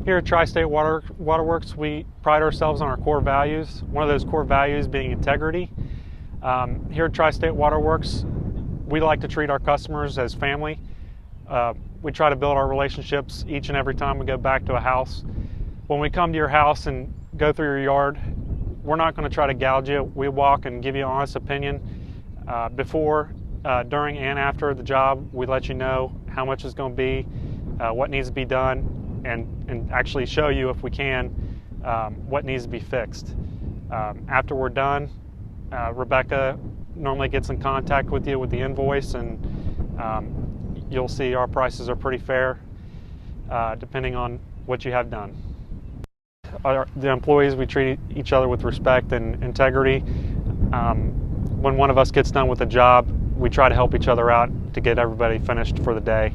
Here at TriState Water Works, we pride ourselves on our core values. One of those core values being integrity. Here at TriState Water Works, we like to treat our customers as family. We try to build our relationships each and every time we go back to a house. When we come to your house and go through your yard, we're not going to try to gouge you. We walk and give you an honest opinion. Before, during, and after the job, we let you know how much it's going to be, what needs to be done, and actually show you, if we can, what needs to be fixed. After we're done, Rebecca normally gets in contact with you with the invoice, and you'll see our prices are pretty fair depending on what you have done. The employees, we treat each other with respect and integrity. When one of us gets done with a job, we try to help each other out to get everybody finished for the day.